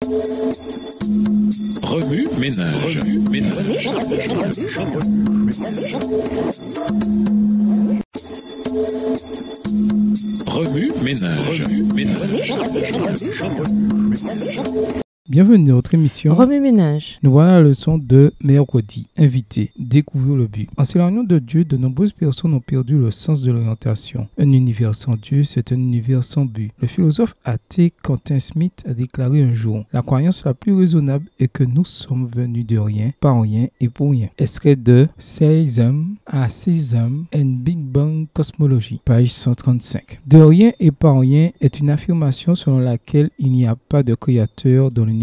Remue ménage. Remue ménage. Bienvenue dans notre émission Remue ménage. Nous voilà à la leçon de mercredi. Invité, découvrir le but. En s'éloignant de Dieu, de nombreuses personnes ont perdu le sens de l'orientation. Un univers sans Dieu, c'est un univers sans but. Le philosophe athée Quentin Smith a déclaré un jour: la croyance la plus raisonnable est que nous sommes venus de rien, par rien et pour rien. Extrait de Theism, Atheism and Big Bang Cosmology, page 135. De rien et par rien est une affirmation selon laquelle il n'y a pas de créateur dans l'univers.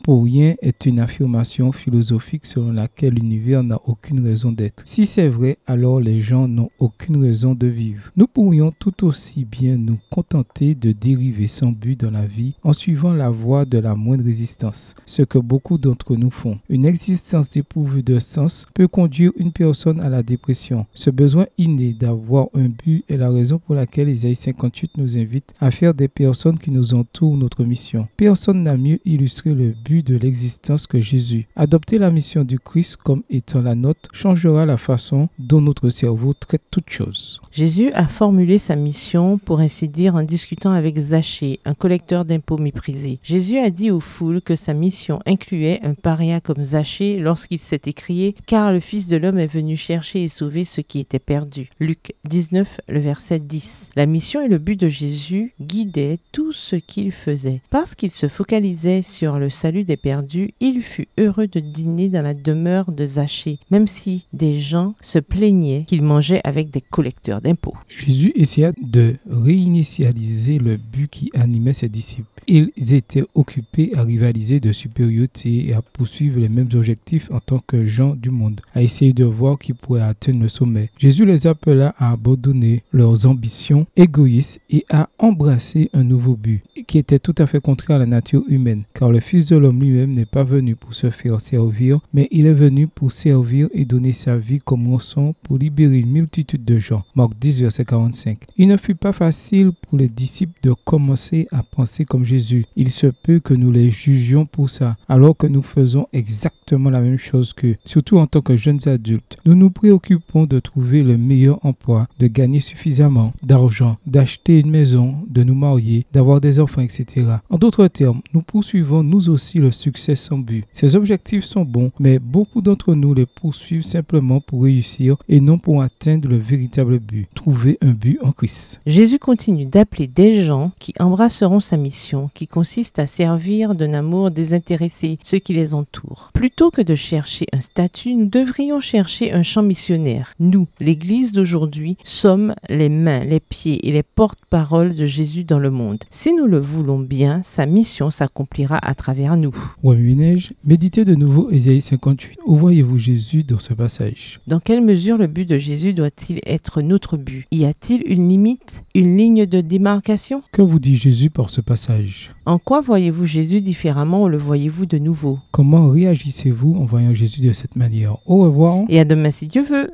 Pour rien est une affirmation philosophique selon laquelle l'univers n'a aucune raison d'être. Si c'est vrai, alors les gens n'ont aucune raison de vivre. Nous pourrions tout aussi bien nous contenter de dériver sans but dans la vie en suivant la voie de la moindre résistance, ce que beaucoup d'entre nous font. Une existence dépourvue de sens peut conduire une personne à la dépression. Ce besoin inné d'avoir un but est la raison pour laquelle Isaïe 58 nous invite à faire des personnes qui nous entourent notre mission. Personne n'a mieux illustré le but de l'existence que Jésus. Adopter la mission du Christ comme étant la nôtre changera la façon dont notre cerveau traite toute chose. Jésus a formulé sa mission, pour ainsi dire, en discutant avec Zachée, un collecteur d'impôts méprisé. Jésus a dit aux foules que sa mission incluait un paria comme Zachée lorsqu'il s'est écrié « Car le Fils de l'homme est venu chercher et sauver ce qui était perdu ». Luc 19, le verset 10. La mission et le but de Jésus guidaient tout ce qu'il faisait. Parce qu'il se focalisait sur le salut des perdus, il fut heureux de dîner dans la demeure de Zachée, même si des gens se plaignaient qu'il mangeait avec des collecteurs d'impôts. Jésus essaya de réinitialiser le but qui animait ses disciples. Ils étaient occupés à rivaliser de supériorité et à poursuivre les mêmes objectifs en tant que gens du monde, à essayer de voir qui pourrait atteindre le sommet. Jésus les appela à abandonner leurs ambitions égoïstes et à embrasser un nouveau but, qui était tout à fait contraire à la nature humaine, car le Fils de l'homme lui-même n'est pas venu pour se faire servir, mais il est venu pour servir et donner sa vie comme rançon pour libérer une multitude de gens. Marc 10, verset 45. Il ne fut pas facile pour les disciples de commencer à penser comme Jésus. Il se peut que nous les jugions pour ça, alors que nous faisons exactement la même chose qu'eux, surtout en tant que jeunes adultes. Nous nous préoccupons de trouver le meilleur emploi, de gagner suffisamment d'argent, d'acheter une maison, de nous marier, d'avoir des enfants, etc. En d'autres termes, nous poursuivons nous aussi le succès sans but. Ces objectifs sont bons, mais beaucoup d'entre nous les poursuivent simplement pour réussir et non pour atteindre le véritable but, trouver un but en Christ. Jésus continue d'appeler des gens qui embrasseront sa mission, qui consiste à servir d'un amour désintéressé ceux qui les entourent. Plutôt que de chercher un statut, nous devrions chercher un champ missionnaire. Nous, l'Église d'aujourd'hui, sommes les mains, les pieds et les porte-paroles de Jésus dans le monde. Si nous le voulons bien, sa mission s'accomplira à travers nous. Remue ménage, méditez de nouveau Isaïe 58. Où voyez-vous Jésus dans ce passage? Dans quelle mesure le but de Jésus doit-il être notre but? Y a-t-il une limite, une ligne de démarcation? Que vous dit Jésus par ce passage? En quoi voyez-vous Jésus différemment ou le voyez-vous de nouveau? Comment réagissez-vous en voyant Jésus de cette manière? Au revoir. Et à demain si Dieu veut.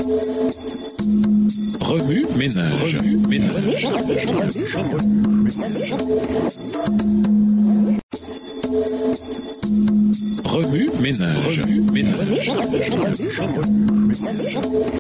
Remue ménage. Remue ménage.